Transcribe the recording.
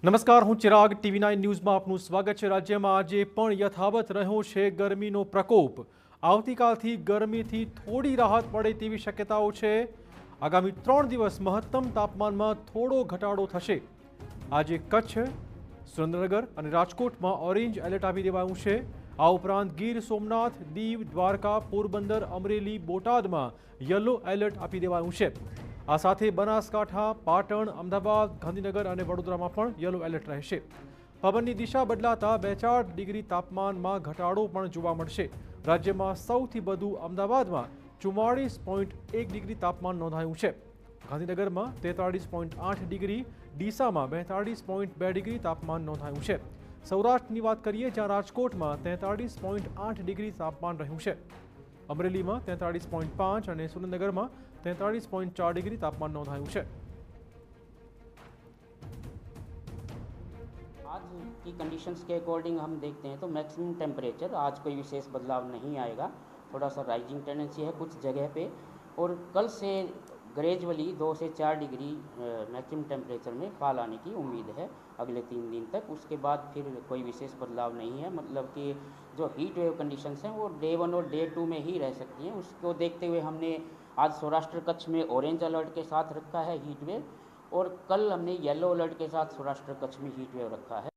નમસ્કાર, હું ચિરાગ TV9 ન્યૂઝમાં આપનું સ્વાગત છે। રાજ્યમાં આજે પણ યથાવત રહ્યો છે ગરમીનો પ્રકોપ। આવતીકાલથી ગરમીથી થોડી રાહત મળે તેવી શક્યતાઓ છે। આગામી 3 દિવસ મહત્તમ તાપમાનમાં થોડો ઘટાડો થશે। આજે કચ્છ, સુરેન્દ્રનગર અને રાજકોટમાં ઓરેન્જ એલર્ટ આપી દેવાયું છે। આ ઉપરાંત ગીર સોમનાથ, દીવ, દ્વારકા, પોરબંદર, અમરેલી, બોટાદમાં યલો એલર્ટ આપી દેવાયું છે। આ સાથે બનાસકાંઠા, પાટણ, અમદાવાદ, ગાંધીનગર અને વડોદરામાં પણ યલો એલર્ટ રહેશે। પવનની દિશા બદલાતા 2-4 ડિગ્રી તાપમાનમાં ઘટાડો પણ જોવા મળશે। રાજ્યમાં સૌથી વધુ અમદાવાદમાં 44.1 ડિગ્રી તાપમાન નોંધાયું છે। ગાંધીનગરમાં 43.8 ડિગ્રી, ડીસામાં 42.2 ડિગ્રી તાપમાન નોંધાયું છે। સૌરાષ્ટ્રની વાત કરીએ, જ્યાં રાજકોટમાં 43.8 ડિગ્રી તાપમાન રહ્યું છે। અમરેલીમાં 43.5 અને સુરેન્દ્રનગરમાં 43.4 ડિગ્રી તાપમાન નોંધાયું છે। आज की कंडीशंस के अकॉर्डिंग हम देखते हैं तो मैक्सिमम टेम्परेचर आज कोई विशेष बदलाव नहीं आएगा, थोड़ा सा राइजिंग टेंडेंसी है कुछ जगह पे। और कल से ग्रेजुअली 2 से 4 डिग्री मैक्सिमम टेम्परेचर में फाल आने की उम्मीद है अगले 3 दिन तक। उसके बाद फिर कोई विशेष बदलाव नहीं है, मतलब कि जो हीट वेव कंडीशंस हैं वो डे 1 और डे 2 में ही रह सकती हैं। उसको देखते हुए हमने आज सौराष्ट्र कच्छ में ऑरेंज अलर्ट के साथ रखा है हीट वेव, और कल हमने येलो अलर्ट के साथ सौराष्ट्र कच्छ में हीट वेव रखा है।